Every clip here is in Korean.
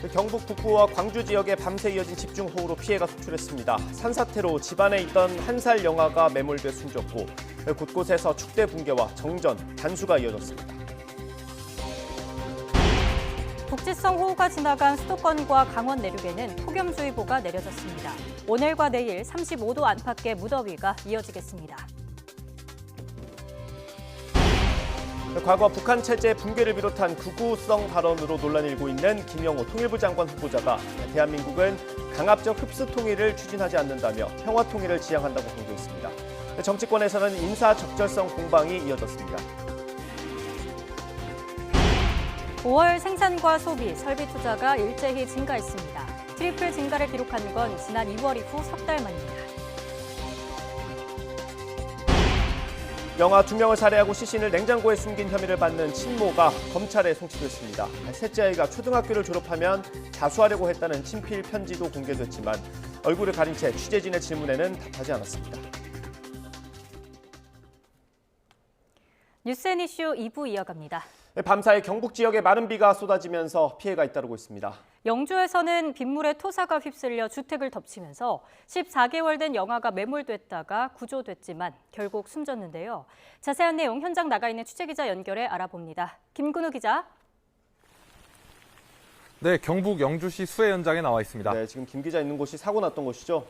경북 북부와 광주 지역에 밤새 이어진 집중호우로 피해가 속출했습니다. 산사태로 집안에 있던 1살 영아가 매몰돼 숨졌고 곳곳에서 축대 붕괴와 정전, 단수가 이어졌습니다. 북지성 호우가 지나간 수도권과 강원 내륙에는 폭염주의보가 내려졌습니다. 오늘과 내일 35도 안팎의 무더위가 이어지겠습니다. 과거 북한 체제 붕괴를 비롯한 극우성 발언으로 논란이 일고 있는 김영호 통일부 장관 후보자가 대한민국은 강압적 흡수 통일을 추진하지 않는다며 평화 통일을 지향한다고 강조했습니다. 정치권에서는 인사 적절성 공방이 이어졌습니다. 5월 생산과 소비, 설비 투자가 일제히 증가했습니다. 트리플 증가를 기록한 건 지난 2월 이후 석 달 만입니다. 영아 2명을 살해하고 시신을 냉장고에 숨긴 혐의를 받는 친모가 검찰에 송치됐습니다. 셋째 아이가 초등학교를 졸업하면 자수하려고 했다는 친필 편지도 공개됐지만 얼굴을 가린 채 취재진의 질문에는 답하지 않았습니다. 뉴스앤 이슈 2부 이어갑니다. 밤사이 경북 지역에 마른 비가 쏟아지면서 피해가 잇따르고 있습니다. 영주에서는 빗물에 토사가 휩쓸려 주택을 덮치면서 14개월 된 영아가 매몰됐다가 구조됐지만 결국 숨졌는데요. 자세한 내용 현장 나가 있는 취재기자 연결해 알아봅니다. 김근우 기자. 네, 경북 영주시 수해 현장에 나와 있습니다. 네, 지금 김 기자 있는 곳이 사고 났던 곳이죠?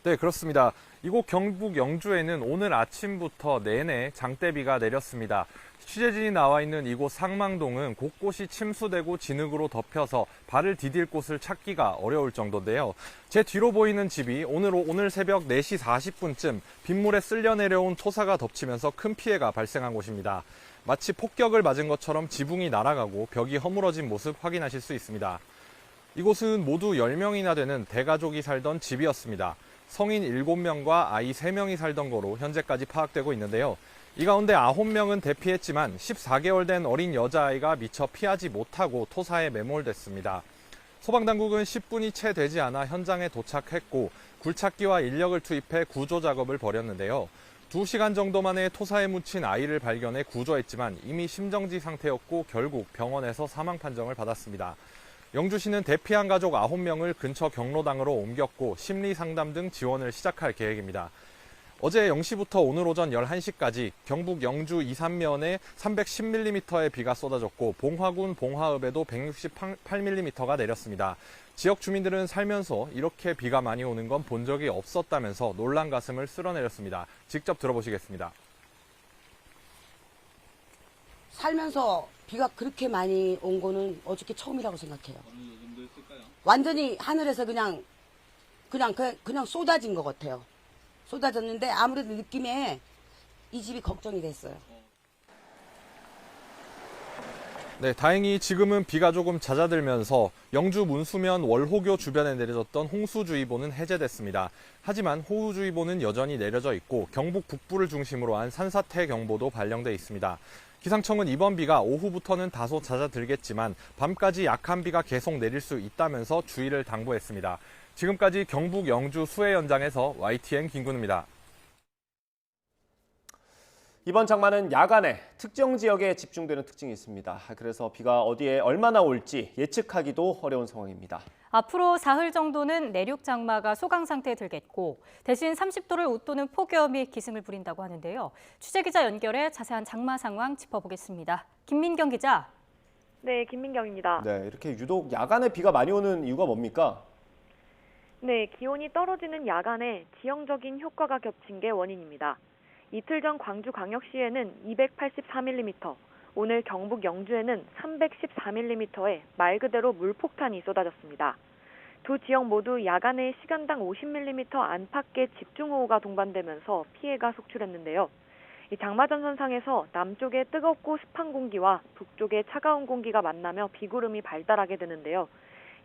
네, 그렇습니다. 이곳 경북 영주에는 오늘 아침부터 내내 장대비가 내렸습니다. 취재진이 나와 있는 이곳 상망동은 곳곳이 침수되고 진흙으로 덮여서 발을 디딜 곳을 찾기가 어려울 정도인데요. 제 뒤로 보이는 집이 오늘 새벽 4시 40분쯤 빗물에 쓸려 내려온 토사가 덮치면서 큰 피해가 발생한 곳입니다. 마치 폭격을 맞은 것처럼 지붕이 날아가고 벽이 허물어진 모습 확인하실 수 있습니다. 이곳은 모두 10명이나 되는 대가족이 살던 집이었습니다. 성인 7명과 아이 3명이 살던 거로 현재까지 파악되고 있는데요. 이 가운데 9명은 대피했지만 14개월 된 어린 여자아이가 미처 피하지 못하고 토사에 매몰됐습니다. 소방당국은 10분이 채 되지 않아 현장에 도착했고 굴착기와 인력을 투입해 구조 작업을 벌였는데요. 2시간 정도 만에 토사에 묻힌 아이를 발견해 구조했지만 이미 심정지 상태였고 결국 병원에서 사망 판정을 받았습니다. 영주시는 대피한 가족 9명을 근처 경로당으로 옮겼고 심리 상담 등 지원을 시작할 계획입니다. 어제 0시부터 오늘 오전 11시까지 경북 영주 2, 3면에 310mm의 비가 쏟아졌고 봉화군 봉화읍에도 168mm가 내렸습니다. 지역 주민들은 살면서 이렇게 비가 많이 오는 건 본 적이 없었다면서 놀란 가슴을 쓸어내렸습니다. 직접 들어보시겠습니다. 살면서 비가 그렇게 많이 온 거는 어저께 처음이라고 생각해요. 어느 정도였을까요? 완전히 하늘에서 그냥 쏟아진 것 같아요. 쏟아졌는데 아무래도 느낌에 이 집이 걱정이 됐어요. 네, 다행히 지금은 비가 조금 잦아들면서 영주 문수면 월호교 주변에 내려졌던 홍수주의보는 해제됐습니다. 하지만 호우주의보는 여전히 내려져 있고 경북 북부를 중심으로 한 산사태 경보도 발령돼 있습니다. 기상청은 이번 비가 오후부터는 다소 잦아들겠지만 밤까지 약한 비가 계속 내릴 수 있다면서 주의를 당부했습니다. 지금까지 경북 영주 수해 현장에서 YTN 김근우입니다. 이번 장마는 야간에 특정 지역에 집중되는 특징이 있습니다. 그래서 비가 어디에 얼마나 올지 예측하기도 어려운 상황입니다. 앞으로 사흘 정도는 내륙 장마가 소강 상태에 들겠고 대신 30도를 웃도는 폭염이 기승을 부린다고 하는데요. 취재기자 연결해 자세한 장마 상황 짚어보겠습니다. 김민경 기자. 네, 김민경입니다. 네, 이렇게 유독 야간에 비가 많이 오는 이유가 뭡니까? 네, 기온이 떨어지는 야간에 지형적인 효과가 겹친 게 원인입니다. 이틀 전 광주광역시에는 284mm, 오늘 경북 영주에는 314mm의 말 그대로 물폭탄이 쏟아졌습니다. 두 지역 모두 야간에 시간당 50mm 안팎의 집중호우가 동반되면서 피해가 속출했는데요. 이 장마전선상에서 남쪽의 뜨겁고 습한 공기와 북쪽의 차가운 공기가 만나며 비구름이 발달하게 되는데요.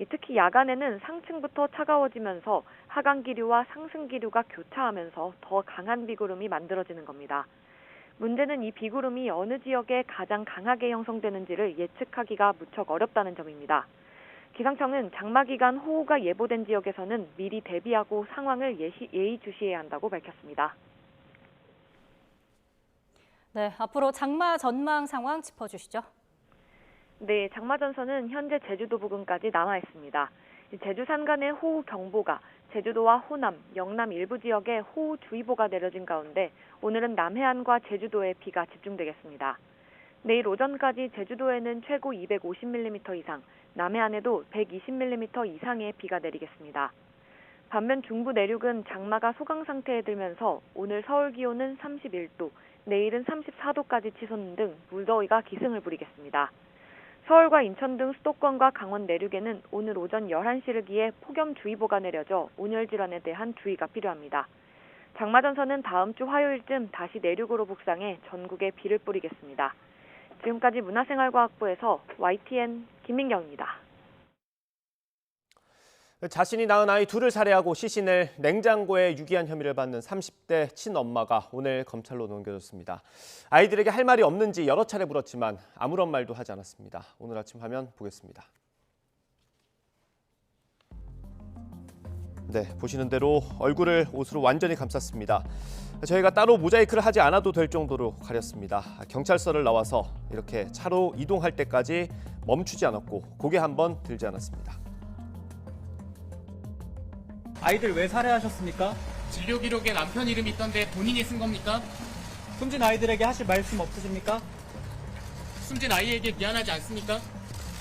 특히 야간에는 상층부터 차가워지면서 하강기류와 상승기류가 교차하면서 더 강한 비구름이 만들어지는 겁니다. 문제는 이 비구름이 어느 지역에 가장 강하게 형성되는지를 예측하기가 무척 어렵다는 점입니다. 기상청은 장마 기간 호우가 예보된 지역에서는 미리 대비하고 상황을 예의주시해야 한다고 밝혔습니다. 네, 앞으로 장마 전망 상황 짚어주시죠. 네, 장마전선은 현재 제주도 부근까지 남아 있습니다. 제주 산간에 호우경보가, 제주도와 호남, 영남 일부 지역에 호우주의보가 내려진 가운데 오늘은 남해안과 제주도에 비가 집중되겠습니다. 내일 오전까지 제주도에는 최고 250mm 이상, 남해안에도 120mm 이상의 비가 내리겠습니다. 반면 중부 내륙은 장마가 소강 상태에 들면서 오늘 서울 기온은 31도, 내일은 34도까지 치솟는 등 무더위가 기승을 부리겠습니다. 서울과 인천 등 수도권과 강원 내륙에는 오늘 오전 11시를 기해 폭염주의보가 내려져 온열 질환에 대한 주의가 필요합니다. 장마전선은 다음 주 화요일쯤 다시 내륙으로 북상해 전국에 비를 뿌리겠습니다. 지금까지 문화생활과학부에서 YTN 김민경입니다. 자신이 낳은 아이 둘을 살해하고 시신을 냉장고에 유기한 혐의를 받는 30대 친엄마가 오늘 검찰로 넘겨졌습니다. 아이들에게 할 말이 없는지 여러 차례 물었지만 아무런 말도 하지 않았습니다. 오늘 아침 화면 보겠습니다. 네, 보시는 대로 얼굴을 옷으로 완전히 감쌌습니다. 저희가 따로 모자이크를 하지 않아도 될 정도로 가렸습니다. 경찰서를 나와서 이렇게 차로 이동할 때까지 멈추지 않았고 고개 한번 들지 않았습니다. 아이들 왜 살해하셨습니까? 진료 기록에 남편 이름이 있던데 본인이 쓴 겁니까? 숨진 아이들에게 하실 말씀 없으십니까? 숨진 아이에게 미안하지 않습니까?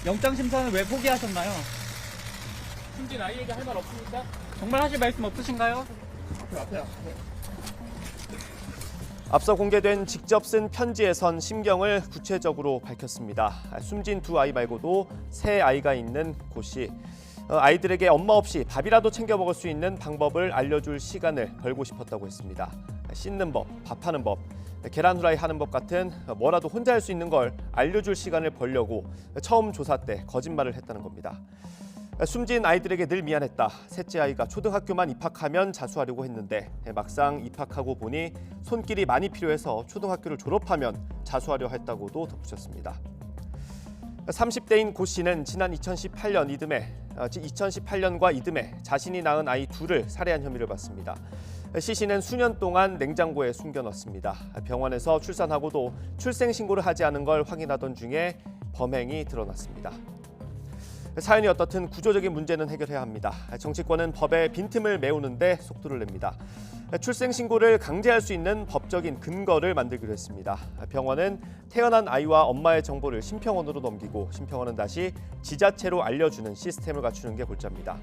영장 심사는 왜 포기하셨나요? 숨진 아이에게 할 말 없습니까? 정말 하실 말씀 없으신가요? 앞서 공개된 직접 쓴 편지에선 심경을 구체적으로 밝혔습니다. 숨진 두 아이 말고도 세 아이가 있는 곳이 아이들에게 엄마 없이 밥이라도 챙겨 먹을 수 있는 방법을 알려줄 시간을 벌고 싶었다고 했습니다. 씻는 법, 밥하는 법, 계란 후라이 하는 법 같은 뭐라도 혼자 할 수 있는 걸 알려줄 시간을 벌려고 처음 조사 때 거짓말을 했다는 겁니다. 숨진 아이들에게 늘 미안했다. 셋째 아이가 초등학교만 입학하면 자수하려고 했는데 막상 입학하고 보니 손길이 많이 필요해서 초등학교를 졸업하면 자수하려 했다고도 덧붙였습니다. 30대인 고 씨는 지난 2018년과 이듬해 자신이 낳은 아이 둘을 살해한 혐의를 받습니다. 시 씨는 수년 동안 냉장고에 숨겨놨습니다. 병원에서 출산하고도 출생신고를 하지 않은 걸 확인하던 중에 범행이 드러났습니다. 사연이 어떻든 구조적인 문제는 해결해야 합니다. 정치권은 법에 빈틈을 메우는 데 속도를 냅니다. 출생신고를 강제할 수 있는 법적인 근거를 만들기로 했습니다. 병원은 태어난 아이와 엄마의 정보를 심평원으로 넘기고 심평원은 다시 지자체로 알려주는 시스템을 갖추는 게 골자입니다.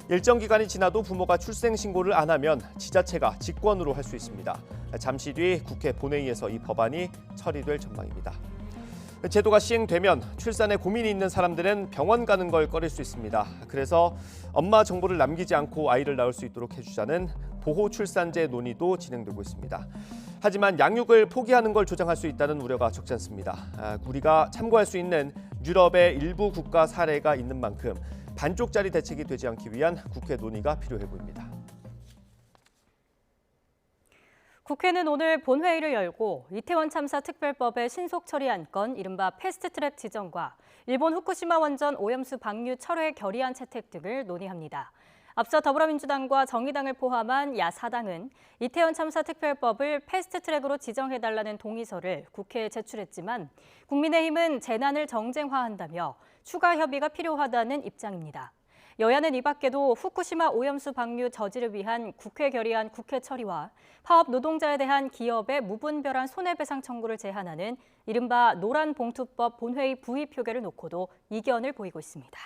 일정 기간이 지나도 부모가 출생신고를 안 하면 지자체가 직권으로 할 수 있습니다. 잠시 뒤 국회 본회의에서 이 법안이 처리될 전망입니다. 제도가 시행되면 출산에 고민이 있는 사람들은 병원 가는 걸 꺼릴 수 있습니다. 그래서 엄마 정보를 남기지 않고 아이를 낳을 수 있도록 해주자는 보호출산제 논의도 진행되고 있습니다. 하지만 양육을 포기하는 걸 조장할 수 있다는 우려가 적지 않습니다. 우리가 참고할 수 있는 유럽의 일부 국가 사례가 있는 만큼 반쪽짜리 대책이 되지 않기 위한 국회 논의가 필요해 보입니다. 국회는 오늘 본회의를 열고 이태원 참사 특별법의 신속 처리 안건, 이른바 패스트트랙 지정과 일본 후쿠시마 원전 오염수 방류 철회 결의안 채택 등을 논의합니다. 앞서 더불어민주당과 정의당을 포함한 야4당은 이태원 참사 특별법을 패스트트랙으로 지정해달라는 동의서를 국회에 제출했지만 국민의힘은 재난을 정쟁화한다며 추가 협의가 필요하다는 입장입니다. 여야는 이 밖에도 후쿠시마 오염수 방류 저지를 위한 국회 결의안 국회 처리와 파업 노동자에 대한 기업의 무분별한 손해배상 청구를 제한하는 이른바 노란봉투법 본회의 부의 표결을 놓고도 이견을 보이고 있습니다.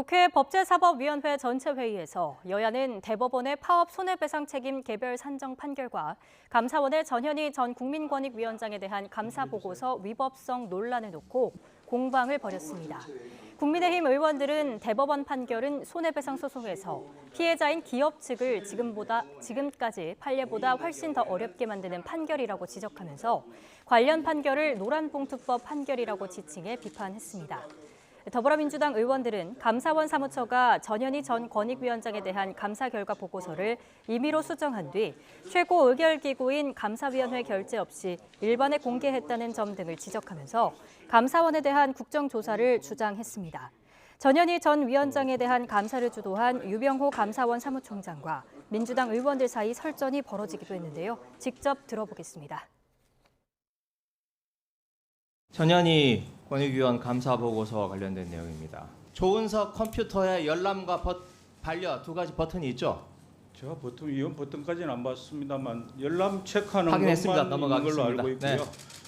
국회 법제사법위원회 전체 회의에서 여야는 대법원의 파업 손해배상 책임 개별 산정 판결과 감사원의 전현희 전 국민권익위원장에 대한 감사보고서 위법성 논란을 놓고 공방을 벌였습니다. 국민의힘 의원들은 대법원 판결은 손해배상 소송에서 피해자인 기업 측을 지금까지 판례보다 훨씬 더 어렵게 만드는 판결이라고 지적하면서 관련 판결을 노란봉투법 판결이라고 지칭해 비판했습니다. 더불어민주당 의원들은 감사원 사무처가 전현희 전 권익위원장에 대한 감사 결과 보고서를 임의로 수정한 뒤 최고 의결기구인 감사위원회 결재 없이 일반에 공개했다는 점 등을 지적하면서 감사원에 대한 국정조사를 주장했습니다. 전현희 전 위원장에 대한 감사를 주도한 유병호 감사원 사무총장과 민주당 의원들 사이 설전이 벌어지기도 했는데요. 직접 들어보겠습니다. 전현희 권익위원 감사보고서와 관련된 내용입니다. 조은석 컴퓨터에 열람과 반려 두 가지 버튼이 있죠? 제가 보통 이원 버튼까지는 안 봤습니다만 열람 체크하는 확인했습니다. 것만 있는 걸로 알고 있고요. 네.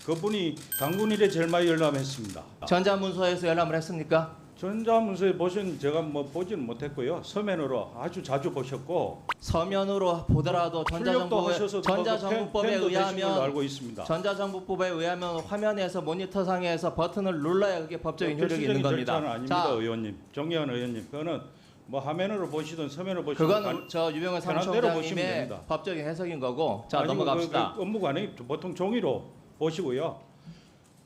그분이 당군일에 제일 많이 열람했습니다. 전자문서에서 열람을 했습니까? 전자문서에 보신 제가 보지는 못했고요. 서면으로 아주 자주 보셨고 서면으로 보더라도 전자정부법에 의하면 알고 있습니다. 전자정부법에 의하면 화면에서 모니터상에서 버튼을 눌러야 그게 법적인 효력이 있는 겁니다. 아닙니다, 의원님. 정의원 의원님. 그거는 화면으로 보시든 서면으로 보시든 그거는 저 유병헌 사무총장님의 법적인 해석인 거고. 자, 넘어갑시다. 업무관에 보통 종이로 보시고요.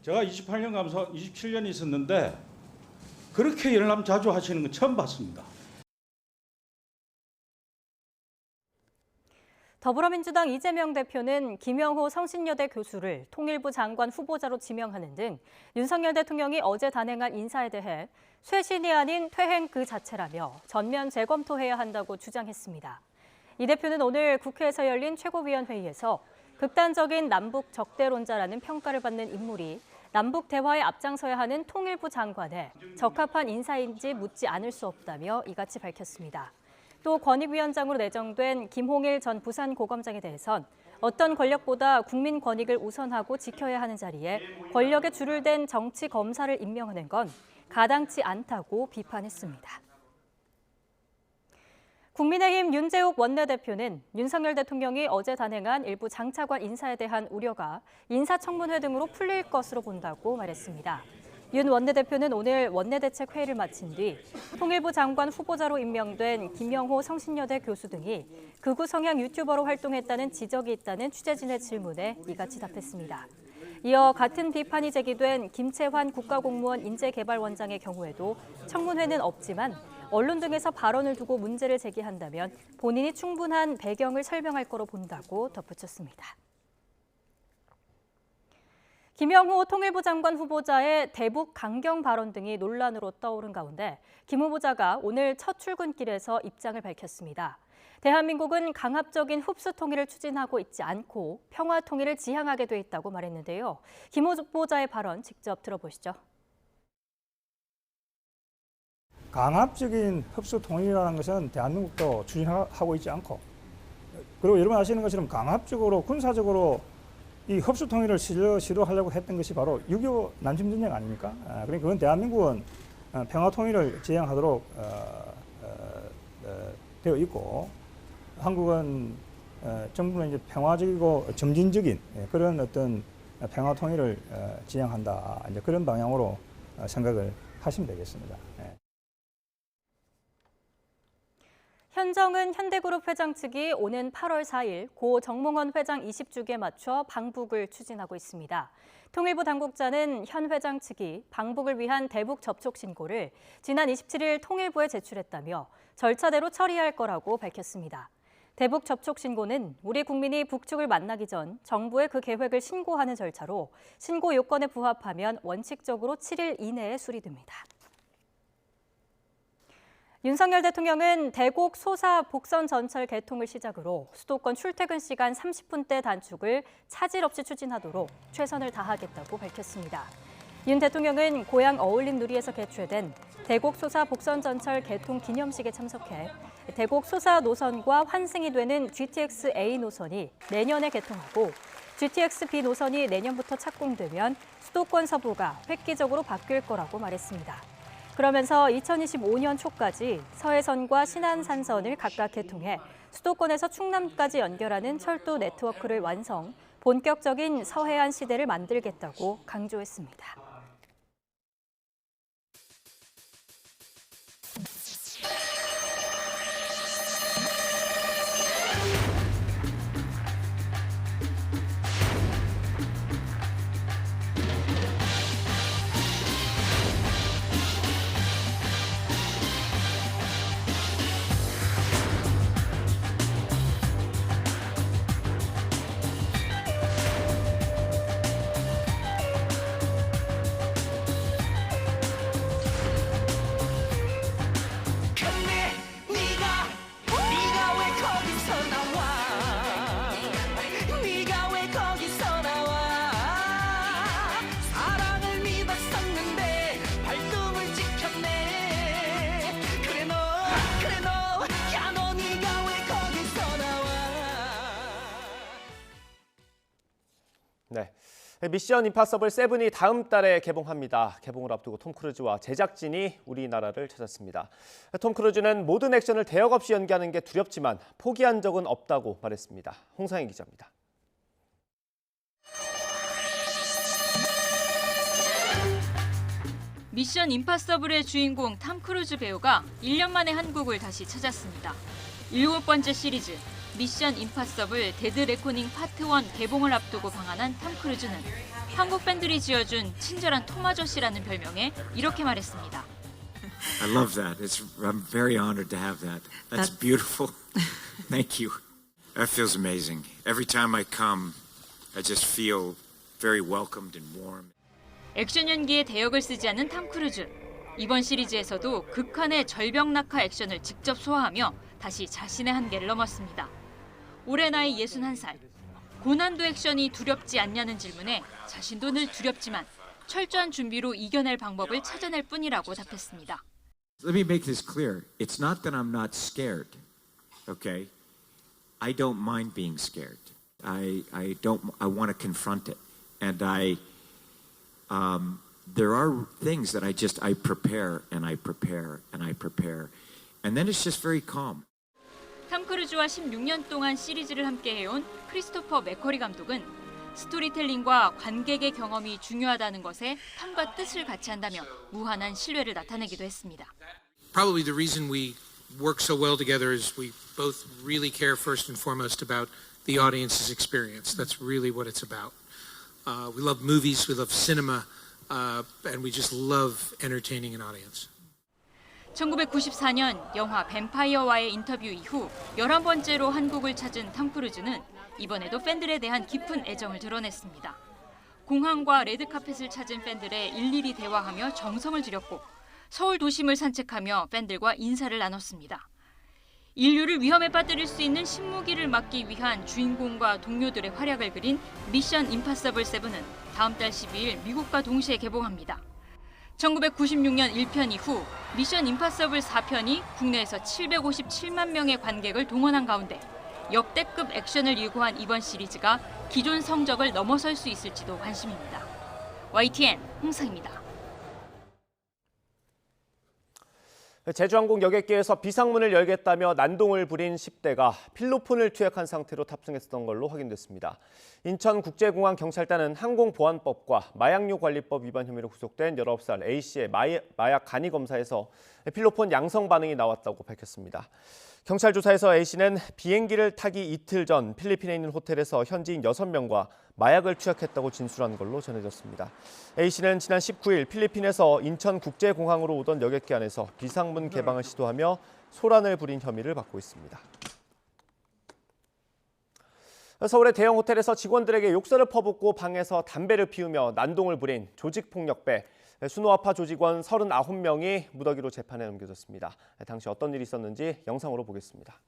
제가 28년 감사 27년 있었는데 그렇게 열람 자주 하시는 건 처음 봤습니다. 더불어민주당 이재명 대표는 김영호 성신여대 교수를 통일부 장관 후보자로 지명하는 등 윤석열 대통령이 어제 단행한 인사에 대해 쇄신이 아닌 퇴행 그 자체라며 전면 재검토해야 한다고 주장했습니다. 이 대표는 오늘 국회에서 열린 최고위원회의에서 극단적인 남북 적대론자라는 평가를 받는 인물이 남북 대화에 앞장서야 하는 통일부 장관에 적합한 인사인지 묻지 않을 수 없다며 이같이 밝혔습니다. 또 권익위원장으로 내정된 김홍일 전 부산고검장에 대해선 어떤 권력보다 국민 권익을 우선하고 지켜야 하는 자리에 권력에 줄을 댄 정치 검사를 임명하는 건 가당치 않다고 비판했습니다. 국민의힘 윤재욱 원내대표는 윤석열 대통령이 어제 단행한 일부 장차관 인사에 대한 우려가 인사청문회 등으로 풀릴 것으로 본다고 말했습니다. 윤 원내대표는 오늘 원내대책회의를 마친 뒤 통일부 장관 후보자로 임명된 김영호 성신여대 교수 등이 극우 성향 유튜버로 활동했다는 지적이 있다는 취재진의 질문에 이같이 답했습니다. 이어 같은 비판이 제기된 김채환 국가공무원 인재개발원장의 경우에도 청문회는 없지만 언론 등에서 발언을 두고 문제를 제기한다면 본인이 충분한 배경을 설명할 거로 본다고 덧붙였습니다. 김영호 통일부 장관 후보자의 대북 강경 발언 등이 논란으로 떠오른 가운데 김 후보자가 오늘 첫 출근길에서 입장을 밝혔습니다. 대한민국은 강압적인 흡수 통일을 추진하고 있지 않고 평화 통일을 지향하게 돼 있다고 말했는데요. 김 후보자의 발언 직접 들어보시죠. 강압적인 흡수 통일이라는 것은 대한민국도 추진하고 있지 않고, 그리고 여러분 아시는 것처럼 강압적으로 군사적으로 이 흡수 통일을 시도하려고 했던 것이 바로 6.25 남침전쟁 아닙니까? 그러니까 그건 대한민국은 평화 통일을 지향하도록 되어 있고, 한국은 정부는 이제 평화적이고 점진적인 그런 어떤 평화 통일을 지향한다, 이제 그런 방향으로 생각을 하시면 되겠습니다. 현정은 현대그룹 회장 측이 오는 8월 4일 고 정몽원 회장 20주기에 맞춰 방북을 추진하고 있습니다. 통일부 당국자는 현 회장 측이 방북을 위한 대북 접촉 신고를 지난 27일 통일부에 제출했다며 절차대로 처리할 거라고 밝혔습니다. 대북 접촉 신고는 우리 국민이 북측을 만나기 전 정부에 그 계획을 신고하는 절차로 신고 요건에 부합하면 원칙적으로 7일 이내에 수리됩니다. 윤석열 대통령은 대곡 소사 복선 전철 개통을 시작으로 수도권 출퇴근 시간 30분대 단축을 차질 없이 추진하도록 최선을 다하겠다고 밝혔습니다. 윤 대통령은 고향 어울림 누리에서 개최된 대곡 소사 복선 전철 개통 기념식에 참석해 대곡 소사 노선과 환승이 되는 GTX A 노선이 내년에 개통하고 GTX B 노선이 내년부터 착공되면 수도권 서부가 획기적으로 바뀔 거라고 말했습니다. 그러면서 2025년 초까지 서해선과 신안산선을 각각 개통해 수도권에서 충남까지 연결하는 철도 네트워크를 완성, 본격적인 서해안 시대를 만들겠다고 강조했습니다. 네. 미션 임파서블 7이 다음 달에 개봉합니다. 개봉을 앞두고 톰 크루즈와 제작진이 우리나라를 찾았습니다. 톰 크루즈는 모든 액션을 대역 없이 연기하는 게 두렵지만 포기한 적은 없다고 말했습니다. 홍상희 기자입니다. 미션 임파서블의 주인공 탐 크루즈 배우가 1년 만에 한국을 다시 찾았습니다. 7번째 시리즈 미션 임파서블 데드 레코닝 파트 1 개봉을 앞두고 방한한 탐 크루즈는 한국 팬들이 지어준 친절한 톰 아저씨라는 별명에 이렇게 말했습니다. I love that. I'm very honored to have that. That's beautiful. Thank you. That feels amazing. Every time I come, I just feel very welcomed and warm. 액션 연기에 대역을 쓰지 않는 탐 크루즈. 이번 시리즈에서도 극한의 절벽 낙하 액션을 직접 소화하며 다시 자신의 한계를 넘었습니다. 올해 나이 61살. 고난도 액션이 두렵지 않냐는 질문에 자신도 늘 두렵지만 철저한 준비로 이겨낼 방법을 찾아낼 뿐이라고 답했습니다. Let me make this clear. It's not that I'm not scared. Okay? I don't mind being scared. I want to confront it. And there are things that I prepare and I prepare and I prepare. And then it's just very calm. 탐 크루즈와 16년 동안 시리즈를 함께 해온 크리스토퍼 맥커리 감독은 스토리텔링과 관객의 경험이 중요하다는 것에 탐과 뜻을 같이 한다며 무한한 신뢰를 나타내기도 했습니다. Probably the reason we work so well together is we both really care first and foremost about the audience's experience. That's really what it's about. We love movies, we love cinema, and we just love entertaining an audience. 1994년 영화 뱀파이어와의 인터뷰 이후 11번째로 한국을 찾은 탐 크루즈는 이번에도 팬들에 대한 깊은 애정을 드러냈습니다. 공항과 레드카펫을 찾은 팬들에 일일이 대화하며 정성을 들였고 서울 도심을 산책하며 팬들과 인사를 나눴습니다. 인류를 위험에 빠뜨릴 수 있는 신무기를 막기 위한 주인공과 동료들의 활약을 그린 미션 임파서블 7은 다음 달 12일 미국과 동시에 개봉합니다. 1996년 1편 이후 미션 임파서블 4편이 국내에서 757만 명의 관객을 동원한 가운데 역대급 액션을 요구한 이번 시리즈가 기존 성적을 넘어설 수 있을지도 관심입니다. YTN 홍상입니다. 제주항공 여객기에서 비상문을 열겠다며 난동을 부린 10대가 필로폰을 투약한 상태로 탑승했던 걸로 확인됐습니다. 인천국제공항경찰단은 항공보안법과 마약류 관리법 위반 혐의로 구속된 19살 A씨의 마약 간이 검사에서 필로폰 양성 반응이 나왔다고 밝혔습니다. 경찰 조사에서 A씨는 비행기를 타기 이틀 전 필리핀에 있는 호텔에서 현지인 6명과 마약을 투약했다고 진술한 걸로 전해졌습니다. A씨는 지난 19일 필리핀에서 인천국제공항으로 오던 여객기 안에서 비상문 개방을 시도하며 소란을 부린 혐의를 받고 있습니다. 서울의 대형 호텔에서 직원들에게 욕설을 퍼붓고 방에서 담배를 피우며 난동을 부린 조직폭력배 순호아파 조직원 39명이 무더기로 재판에 넘겨졌습니다. 당시 어떤 일이 있었는지 영상으로 보겠습니다.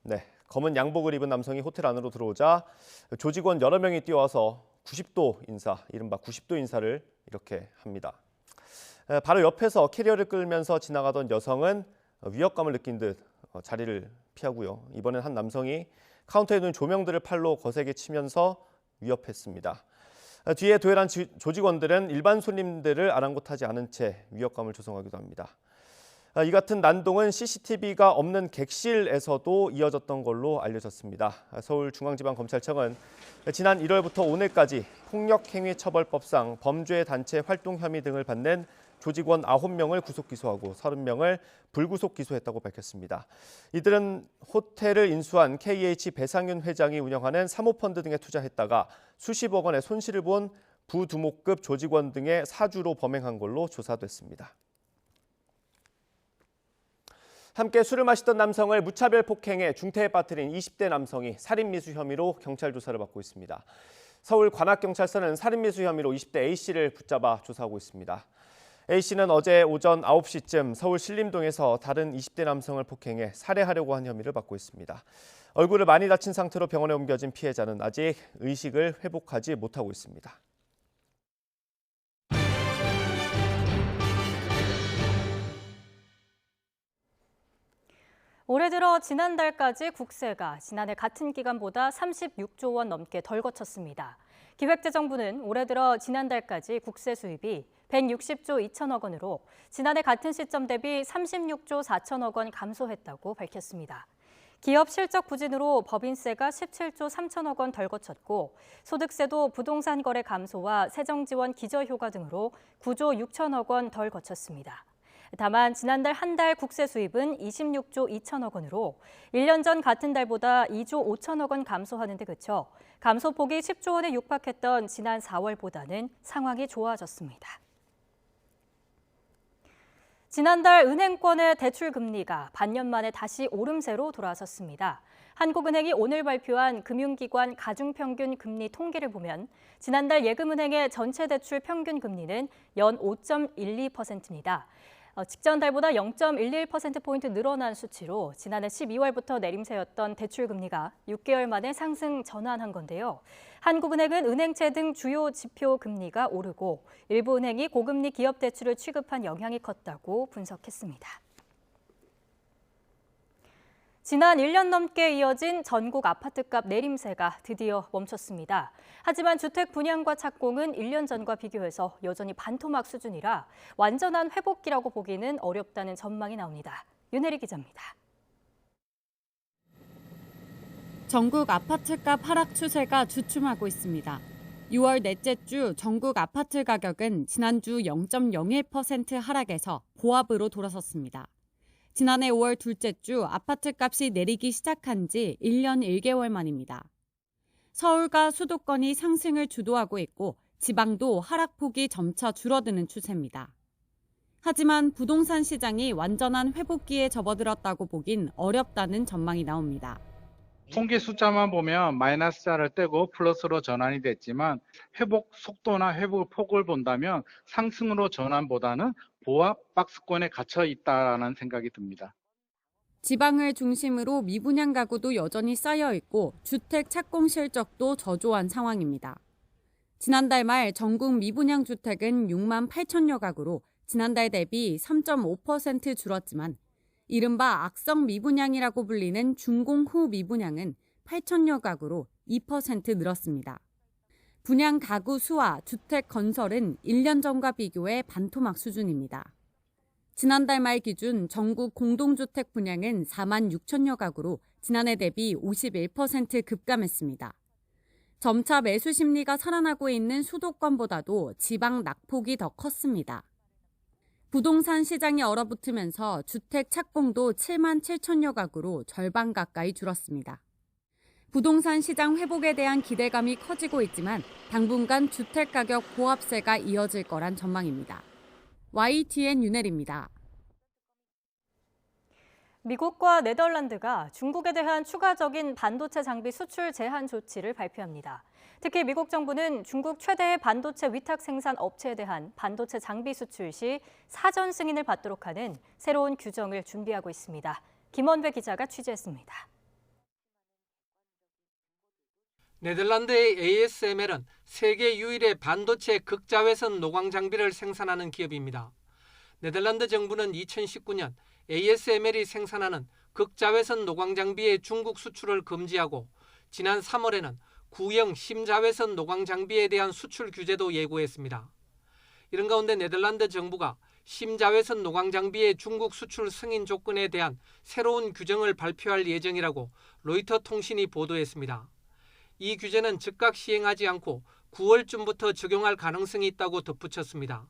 네, 검은 양복을 입은 남성이 호텔 안으로 들어오자 조직원 여러 명이 뛰어와서 90도 인사, 이른바 90도 인사를 이렇게 합니다. 바로 옆에서 캐리어를 끌면서 지나가던 여성은 위협감을 느낀 듯 자리를 피하고요. 이번엔 한 남성이 카운터에 놓은 조명들을 팔로 거세게 치면서 위협했습니다. 뒤에 도열한 조직원들은 일반 손님들을 아랑곳하지 않은 채 위협감을 조성하기도 합니다. 이 같은 난동은 CCTV가 없는 객실에서도 이어졌던 걸로 알려졌습니다. 서울중앙지방검찰청은 지난 1월부터 오늘까지 폭력행위처벌법상 범죄 단체 활동 혐의 등을 받는 조직원 9명을 구속 기소하고 30명을 불구속 기소했다고 밝혔습니다. 이들은 호텔을 인수한 KH 배상윤 회장이 운영하는 사모펀드 등에 투자했다가 수십억 원의 손실을 본 부두목급 조직원 등의 사주로 범행한 걸로 조사됐습니다. 함께 술을 마시던 남성을 무차별 폭행해 중태에 빠뜨린 20대 남성이 살인미수 혐의로 경찰 조사를 받고 있습니다. 서울 관악경찰서는 살인미수 혐의로 20대 A씨를 붙잡아 조사하고 있습니다. A씨는 어제 오전 9시쯤 서울 신림동에서 다른 20대 남성을 폭행해 살해하려고 한 혐의를 받고 있습니다. 얼굴을 많이 다친 상태로 병원에 옮겨진 피해자는 아직 의식을 회복하지 못하고 있습니다. 올해 들어 지난달까지 국세가 지난해 같은 기간보다 36조 원 넘게 덜 거쳤습니다. 기획재정부는 올해 들어 지난달까지 국세 수입이 160조 2천억 원으로 지난해 같은 시점 대비 36조 4천억 원 감소했다고 밝혔습니다. 기업 실적 부진으로 법인세가 17조 3천억 원 덜 거쳤고 소득세도 부동산 거래 감소와 세정지원 기저효과 등으로 9조 6천억 원 덜 거쳤습니다. 다만 지난달 한 달 국세 수입은 26조 2천억 원으로 1년 전 같은 달보다 2조 5천억 원 감소하는 데 그쳐 감소폭이 10조 원에 육박했던 지난 4월보다는 상황이 좋아졌습니다. 지난달 은행권의 대출 금리가 반년 만에 다시 오름세로 돌아섰습니다. 한국은행이 오늘 발표한 금융기관 가중평균 금리 통계를 보면 지난달 예금은행의 전체 대출 평균 금리는 연 5.12%입니다. 직전 달보다 0.11%포인트 늘어난 수치로 지난해 12월부터 내림세였던 대출 금리가 6개월 만에 상승 전환한 건데요. 한국은행은 은행채 등 주요 지표 금리가 오르고 일부 은행이 고금리 기업 대출을 취급한 영향이 컸다고 분석했습니다. 지난 1년 넘게 이어진 전국 아파트값 내림세가 드디어 멈췄습니다. 하지만 주택 분양과 착공은 1년 전과 비교해서 여전히 반토막 수준이라 완전한 회복기라고 보기는 어렵다는 전망이 나옵니다. 윤혜리 기자입니다. 전국 아파트값 하락 추세가 주춤하고 있습니다. 6월 넷째 주 전국 아파트 가격은 지난주 0.01% 하락해서 보합으로 돌아섰습니다. 지난해 5월 둘째 주 아파트값이 내리기 시작한 지 1년 1개월 만입니다. 서울과 수도권이 상승을 주도하고 있고 지방도 하락폭이 점차 줄어드는 추세입니다. 하지만 부동산 시장이 완전한 회복기에 접어들었다고 보긴 어렵다는 전망이 나옵니다. 통계 숫자만 보면 마이너스자를 떼고 플러스로 전환이 됐지만 회복 속도나 회복 폭을 본다면 상승으로 전환보다는 보합 박스권에 갇혀 있다는 생각이 듭니다. 지방을 중심으로 미분양 가구도 여전히 쌓여 있고 주택 착공 실적도 저조한 상황입니다. 지난달 말 전국 미분양 주택은 6만 8천여 가구로 지난달 대비 3.5% 줄었지만 이른바 악성 미분양이라고 불리는 준공 후 미분양은 8천여 가구로 2% 늘었습니다. 분양 가구 수와 주택 건설은 1년 전과 비교해 반토막 수준입니다. 지난달 말 기준 전국 공동주택 분양은 4만 6천여 가구로 지난해 대비 51% 급감했습니다. 점차 매수 심리가 살아나고 있는 수도권보다도 지방 낙폭이 더 컸습니다. 부동산 시장이 얼어붙으면서 주택 착공도 7만 7천여 가구로 절반 가까이 줄었습니다. 부동산 시장 회복에 대한 기대감이 커지고 있지만 당분간 주택가격 보합세가 이어질 거란 전망입니다. YTN 윤혜리입니다. 미국과 네덜란드가 중국에 대한 추가적인 반도체 장비 수출 제한 조치를 발표합니다. 특히 미국 정부는 중국 최대의 반도체 위탁 생산 업체에 대한 반도체 장비 수출 시 사전 승인을 받도록 하는 새로운 규정을 준비하고 있습니다. 김원배 기자가 취재했습니다. 네덜란드의 ASML은 세계 유일의 반도체 극자외선 노광 장비를 생산하는 기업입니다. 네덜란드 정부는 2019년 ASML이 생산하는 극자외선 노광 장비의 중국 수출을 금지하고 지난 3월에는 구형 심자외선 노광 장비에 대한 수출 규제도 예고했습니다. 이런 가운데 네덜란드 정부가 심자외선 노광 장비의 중국 수출 승인 조건에 대한 새로운 규정을 발표할 예정이라고 로이터 통신이 보도했습니다. 이 규제는 즉각 시행하지 않고 9월쯤부터 적용할 가능성이 있다고 덧붙였습니다.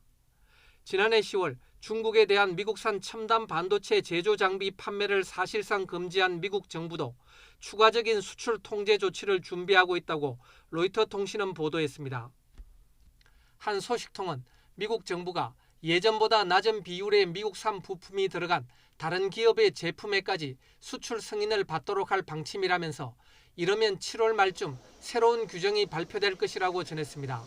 지난해 10월 중국에 대한 미국산 첨단 반도체 제조 장비 판매를 사실상 금지한 미국 정부도 추가적인 수출 통제 조치를 준비하고 있다고 로이터 통신은 보도했습니다. 한 소식통은 미국 정부가 예전보다 낮은 비율의 미국산 부품이 들어간 다른 기업의 제품에까지 수출 승인을 받도록 할 방침이라면서 이르면 7월 말쯤 새로운 규정이 발표될 것이라고 전했습니다.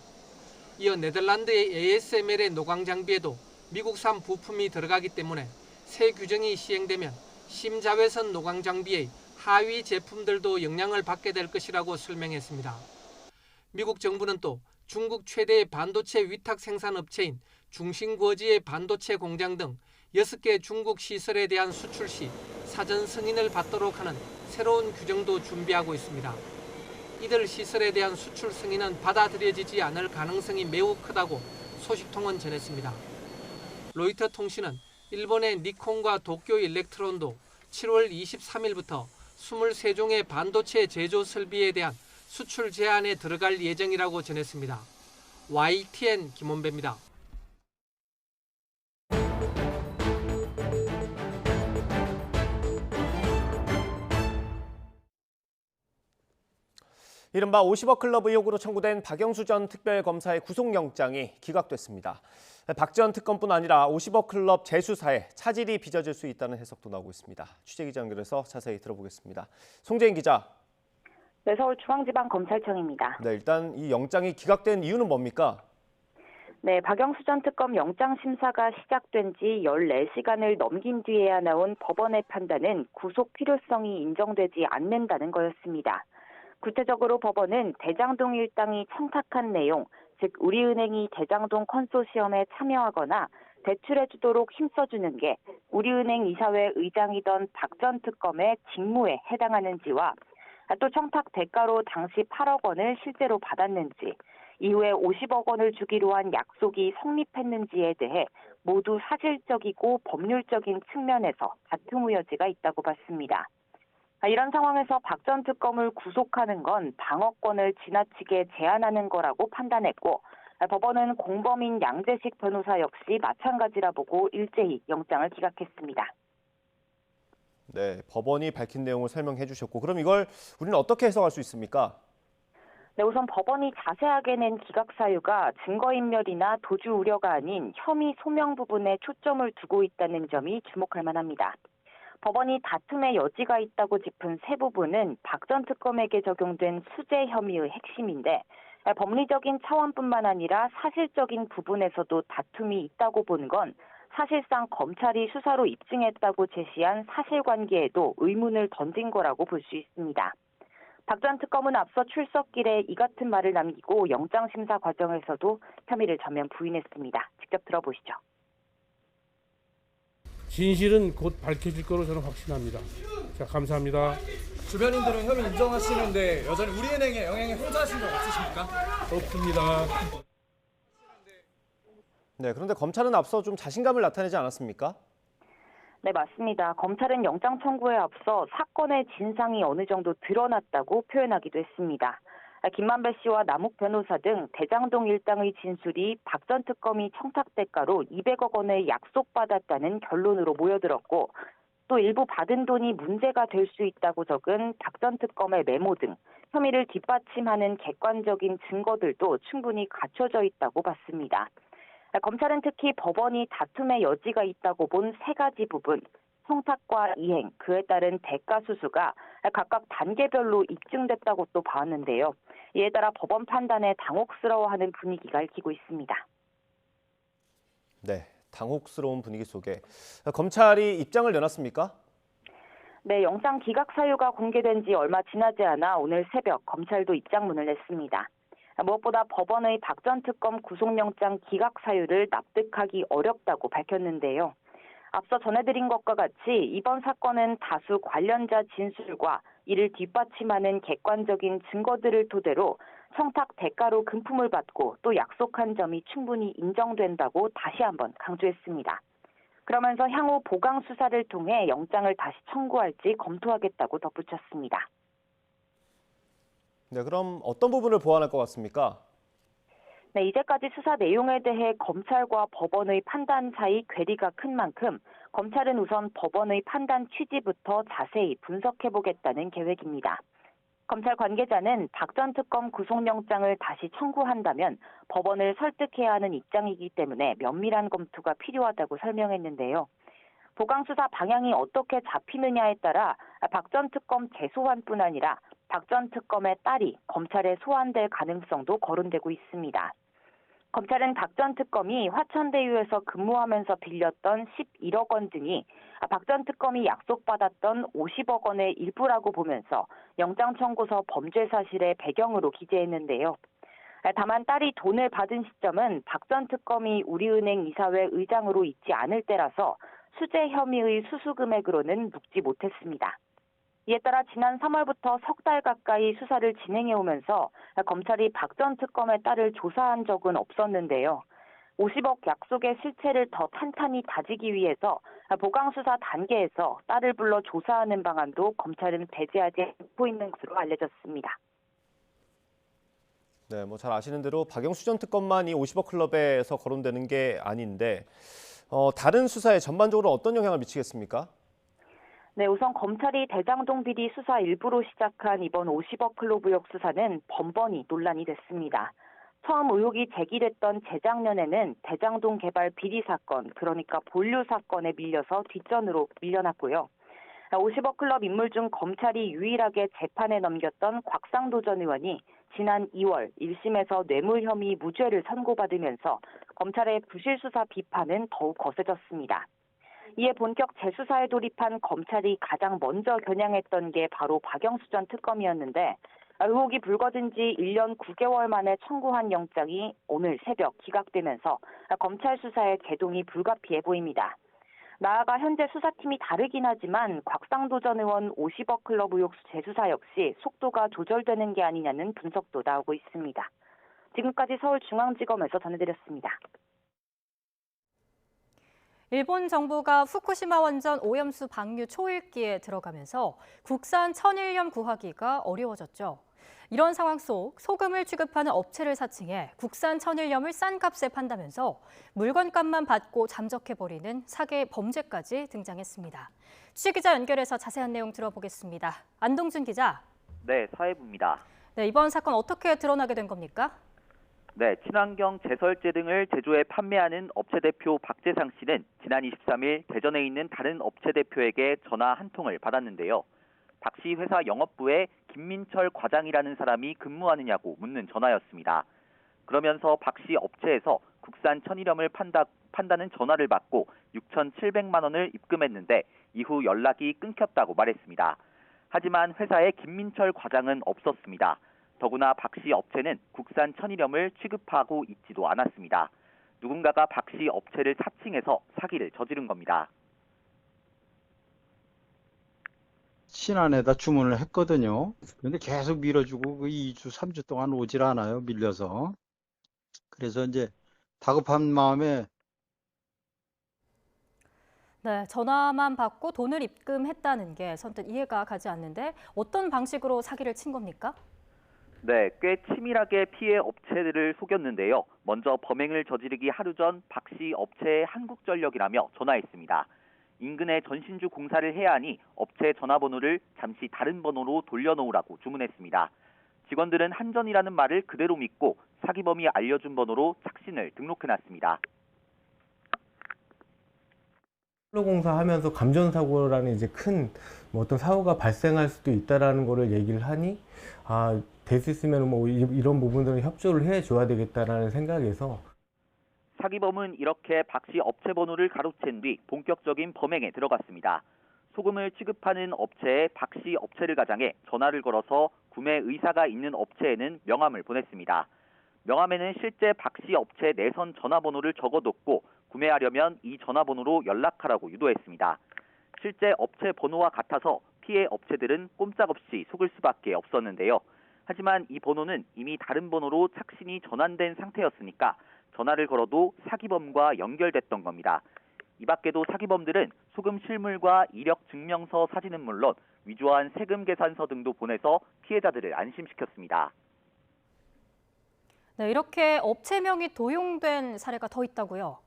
이어 네덜란드의 ASML의 노광 장비에도 미국산 부품이 들어가기 때문에 새 규정이 시행되면 심자외선 노광 장비의 하위 제품들도 영향을 받게 될 것이라고 설명했습니다. 미국 정부는 또 중국 최대의 반도체 위탁 생산 업체인 중심거지의 반도체 공장 등 6개 중국 시설에 대한 수출 시 사전 승인을 받도록 하는 새로운 규정도 준비하고 있습니다. 이들 시설에 대한 수출 승인은 받아들여지지 않을 가능성이 매우 크다고 소식통은 전했습니다. 로이터 통신은 일본의 니콘과 도쿄 일렉트론도 7월 23일부터 23종의 반도체 제조 설비에 대한 수출 제한에 들어갈 예정이라고 전했습니다. YTN 김원배입니다. 이른바 50억 클럽 의혹으로 청구된 박영수 전 특별검사의 구속영장이 기각됐습니다. 박 전 특검뿐 아니라 50억 클럽 재수사에 차질이 빚어질 수 있다는 해석도 나오고 있습니다. 취재기자 연결해서 자세히 들어보겠습니다. 송재인 기자. 네, 서울중앙지방검찰청입니다. 네, 일단 이 영장이 기각된 이유는 뭡니까? 네, 박영수 전 특검 영장 심사가 시작된 지 14시간을 넘긴 뒤에야 나온 법원의 판단은 구속 필요성이 인정되지 않는다는 거였습니다. 구체적으로 법원은 대장동 일당이 청탁한 내용, 즉 우리은행이 대장동 컨소시엄에 참여하거나 대출해주도록 힘써주는 게 우리은행 이사회 의장이던 박 전 특검의 직무에 해당하는지와 또 청탁 대가로 당시 8억 원을 실제로 받았는지, 이후에 50억 원을 주기로 한 약속이 성립했는지에 대해 모두 사실적이고 법률적인 측면에서 다툼의 여지가 있다고 봤습니다. 이런 상황에서 박 전 특검을 구속하는 건 방어권을 지나치게 제한하는 거라고 판단했고, 법원은 공범인 양재식 변호사 역시 마찬가지라 보고 일제히 영장을 기각했습니다. 네, 법원이 밝힌 내용을 설명해 주셨고, 그럼 이걸 우리는 어떻게 해석할 수 있습니까? 네, 우선 법원이 자세하게 낸 기각 사유가 증거인멸이나 도주 우려가 아닌 혐의 소명 부분에 초점을 두고 있다는 점이 주목할 만합니다. 법원이 다툼의 여지가 있다고 짚은 세 부분은 박 전 특검에게 적용된 수재 혐의의 핵심인데, 법리적인 차원뿐만 아니라 사실적인 부분에서도 다툼이 있다고 본 건 사실상 검찰이 수사로 입증했다고 제시한 사실관계에도 의문을 던진 거라고 볼 수 있습니다. 박 전 특검은 앞서 출석길에 이 같은 말을 남기고 영장심사 과정에서도 혐의를 전면 부인했습니다. 직접 들어보시죠. 진실은 곧 밝혀질 거로 저는 확신합니다. 자, 감사합니다. 주변인들은 혐의 인정하시는데 여전히 우리은행에 영향에 혼자하신 적 없으십니까? 없습니다. 네, 그런데 검찰은 앞서 좀 자신감을 나타내지 않았습니까? 네, 맞습니다. 검찰은 영장 청구에 앞서 사건의 진상이 어느 정도 드러났다고 표현하기도 했습니다. 김만배 씨와 남욱 변호사 등 대장동 일당의 진술이 박 전 특검이 청탁 대가로 200억 원을 약속받았다는 결론으로 모여들었고, 또 일부 받은 돈이 문제가 될 수 있다고 적은 박 전 특검의 메모 등 혐의를 뒷받침하는 객관적인 증거들도 충분히 갖춰져 있다고 봤습니다. 검찰은 특히 법원이 다툼의 여지가 있다고 본 세 가지 부분, 청탁과 이행, 그에 따른 대가 수수가 각각 단계별로 입증됐다고 또 봐왔는데요. 이에 따라 법원 판단에 당혹스러워하는 분위기가 읽히고 있습니다. 네, 당혹스러운 분위기 속에 검찰이 입장을 내놨습니까? 네, 영장 기각 사유가 공개된 지 얼마 지나지 않아 오늘 새벽 검찰도 입장문을 냈습니다. 무엇보다 법원의 박 전 특검 구속영장 기각 사유를 납득하기 어렵다고 밝혔는데요. 앞서 전해드린 것과 같이 이번 사건은 다수 관련자 진술과 이를 뒷받침하는 객관적인 증거들을 토대로 청탁 대가로 금품을 받고 또 약속한 점이 충분히 인정된다고 다시 한번 강조했습니다. 그러면서 향후 보강 수사를 통해 영장을 다시 청구할지 검토하겠다고 덧붙였습니다. 네, 그럼 어떤 부분을 보완할 것 같습니까? 네, 이제까지 수사 내용에 대해 검찰과 법원의 판단 사이 괴리가 큰 만큼 검찰은 우선 법원의 판단 취지부터 자세히 분석해보겠다는 계획입니다. 검찰 관계자는 박 전 특검 구속영장을 다시 청구한다면 법원을 설득해야 하는 입장이기 때문에 면밀한 검토가 필요하다고 설명했는데요. 보강수사 방향이 어떻게 잡히느냐에 따라 박 전 특검 재소환뿐 아니라 박 전 특검의 딸이 검찰에 소환될 가능성도 거론되고 있습니다. 검찰은 박 전 특검이 화천대유에서 근무하면서 빌렸던 11억 원 등이 박 전 특검이 약속받았던 50억 원의 일부라고 보면서 영장 청구서 범죄 사실의 배경으로 기재했는데요. 다만 딸이 돈을 받은 시점은 박 전 특검이 우리은행 이사회 의장으로 있지 않을 때라서 수재 혐의의 수수 금액으로는 묵지 못했습니다. 이에 따라 지난 3월부터 석 달 가까이 수사를 진행해오면서 검찰이 박 전 특검의 딸을 조사한 적은 없었는데요. 50억 약속의 실체를 더 탄탄히 다지기 위해서 보강수사 단계에서 딸을 불러 조사하는 방안도 검찰은 배제하지 않고 있는 것으로 알려졌습니다. 네, 뭐 잘 아시는 대로 박영수 전 특검만 이 50억 클럽에서 거론되는 게 아닌데 다른 수사에 전반적으로 어떤 영향을 미치겠습니까? 네, 우선 검찰이 대장동 비리 수사 일부로 시작한 이번 50억 클럽 의혹 수사는 번번이 논란이 됐습니다. 처음 의혹이 제기됐던 재작년에는 대장동 개발 비리 사건, 그러니까 본류 사건에 밀려서 뒷전으로 밀려났고요. 50억 클럽 인물 중 검찰이 유일하게 재판에 넘겼던 곽상도 전 의원이 지난 2월 1심에서 뇌물 혐의 무죄를 선고받으면서 검찰의 부실 수사 비판은 더욱 거세졌습니다. 이에 본격 재수사에 돌입한 검찰이 가장 먼저 겨냥했던 게 바로 박영수 전 특검이었는데 의혹이 불거진 지 1년 9개월 만에 청구한 영장이 오늘 새벽 기각되면서 검찰 수사의 개동이 불가피해 보입니다. 나아가 현재 수사팀이 다르긴 하지만 곽상도 전 의원 50억 클럽 의혹 재수사 역시 속도가 조절되는 게 아니냐는 분석도 나오고 있습니다. 지금까지 서울중앙지검에서 전해드렸습니다. 일본 정부가 후쿠시마 원전 오염수 방류 초읽기에 들어가면서 국산 천일염 구하기가 어려워졌죠. 이런 상황 속 소금을 취급하는 업체를 사칭해 국산 천일염을 싼 값에 판다면서 물건값만 받고 잠적해버리는 사기 범죄까지 등장했습니다. 취재기자 연결해서 자세한 내용 들어보겠습니다. 안동준 기자. 네, 사회부입니다. 네, 이번 사건 어떻게 드러나게 된 겁니까? 네, 친환경 제설제 등을 제조해 판매하는 업체 대표 박재상 씨는 지난 23일 대전에 있는 다른 업체 대표에게 전화 한 통을 받았는데요. 박 씨 회사 영업부에 김민철 과장이라는 사람이 근무하느냐고 묻는 전화였습니다. 그러면서 박 씨 업체에서 국산 천일염을 판다는 전화를 받고 6,700만 원을 입금했는데 이후 연락이 끊겼다고 말했습니다. 하지만 회사에 김민철 과장은 없었습니다. 더구나 박 씨 업체는 국산 천일염을 취급하고 있지도 않았습니다. 누군가가 박 씨 업체를 사칭해서 사기를 저지른 겁니다. 신안에다 주문을 했거든요. 그런데 계속 밀어주고 그 2주, 3주 동안 오질 않아요. 밀려서. 그래서 이제 다급한 마음에 네, 전화만 받고 돈을 입금했다는 게 선뜻 이해가 가지 않는데 어떤 방식으로 사기를 친 겁니까? 네, 꽤 치밀하게 피해 업체들을 속였는데요. 먼저 범행을 저지르기 하루 전 박 씨 업체의 한국전력이라며 전화했습니다. 인근에 전신주 공사를 해야 하니 업체 전화번호를 잠시 다른 번호로 돌려놓으라고 주문했습니다. 직원들은 한전이라는 말을 그대로 믿고 사기범이 알려준 번호로 착신을 등록해놨습니다. 공사하면서 감전사고라는 이제 큰 어떤 사고가 발생할 수도 있다라는 거를 얘기를 하니 될 수 있으면 뭐 이런 부분들은 협조를 해줘야 되겠다라는 생각에서 사기범은 이렇게 박 씨 업체 번호를 가로챈 뒤 본격적인 범행에 들어갔습니다. 소금을 취급하는 업체에 박 씨 업체를 가장해 전화를 걸어서 구매 의사가 있는 업체에는 명함을 보냈습니다. 명함에는 실제 박 씨 업체 내선 전화번호를 적어뒀고 구매하려면 이 전화번호로 연락하라고 유도했습니다. 실제 업체 번호와 같아서 피해 업체들은 꼼짝없이 속을 수밖에 없었는데요. 하지만 이 번호는 이미 다른 번호로 착신이 전환된 상태였으니까 전화를 걸어도 사기범과 연결됐던 겁니다. 이 밖에도 사기범들은 소금 실물과 이력 증명서 사진은 물론 위조한 세금 계산서 등도 보내서 피해자들을 안심시켰습니다. 네, 이렇게 업체명이 도용된 사례가 더 있다고요?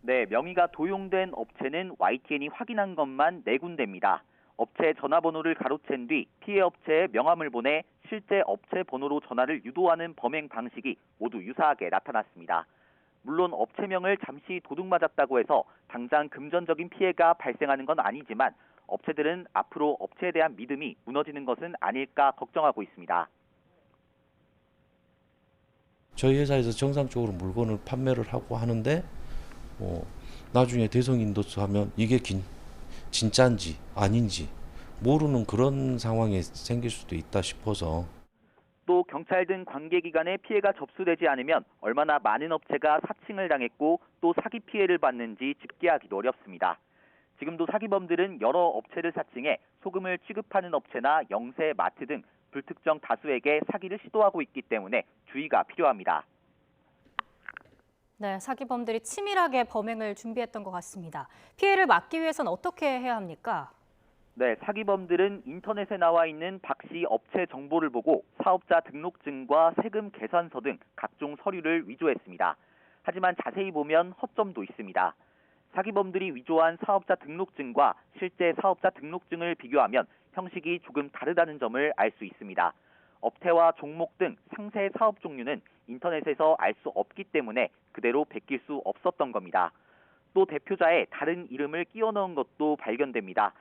네, 명의가 도용된 업체는 YTN이 확인한 것만 4군데입니다. 업체 전화번호를 가로챈 뒤 피해 업체에 명함을 보내 실제 업체 번호로 전화를 유도하는 범행 방식이 모두 유사하게 나타났습니다. 물론 업체명을 잠시 도둑맞았다고 해서 당장 금전적인 피해가 발생하는 건 아니지만 업체들은 앞으로 업체에 대한 믿음이 무너지는 것은 아닐까 걱정하고 있습니다. 저희 회사에서 정상적으로 물건을 판매를 하고 하는데 나중에 대성 인도하면 이게 진짜인지 아닌지 모르는 그런 상황이 생길 수도 있다 싶어서 또 경찰 등 관계기관에 피해가 접수되지 않으면 얼마나 많은 업체가 사칭을 당했고 또 사기 피해를 받는지 집계하기도 어렵습니다. 지금도 사기범들은 여러 업체를 사칭해 소금을 취급하는 업체나 영세, 마트 등 불특정 다수에게 사기를 시도하고 있기 때문에 주의가 필요합니다. 네, 사기범들이 치밀하게 범행을 준비했던 것 같습니다. 피해를 막기 위해서는 어떻게 해야 합니까? 네, 사기범들은 인터넷에 나와 있는 박 씨 업체 정보를 보고 사업자 등록증과 세금 계산서 등 각종 서류를 위조했습니다. 하지만 자세히 보면 허점도 있습니다. 사기범들이 위조한 사업자 등록증과 실제 사업자 등록증을 비교하면 형식이 조금 다르다는 점을 알 수 있습니다. 업태와 종목 등 상세 사업 종류는 인터넷에서 알 수 없기 때문에 그대로 베낄 수 없었던 겁니다. 또 대표자에 다른 이름을 끼워 넣은 것도 발견됩니다.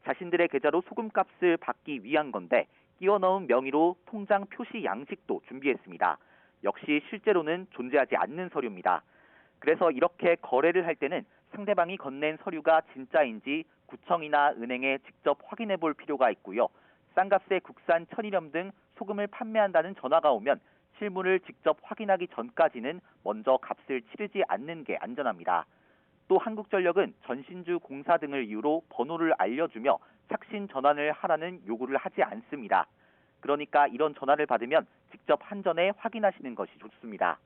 자신들의 계좌로 소금값을 받기 위한 건데 끼워 넣은 명의로 통장 표시 양식도 준비했습니다. 역시 실제로는 존재하지 않는 서류입니다. 그래서 이렇게 거래를 할 때는 상대방이 건넨 서류가 진짜인지 구청이나 은행에 직접 확인해 볼 필요가 있고요. 싼 값에 국산 천일염 등 소금을 판매한다는 전화가 오면 실물을 직접 확인하기 전까지는 먼저 값을 치르지 않는 게 안전합니다. 또 한국전력은 전신주 공사 등을 이유로 번호를 알려주며 착신 전환을 하라는 요구를 하지 않습니다. 그러니까 이런 전화를 받으면 직접 한전에 확인하시는 것이 좋습니다.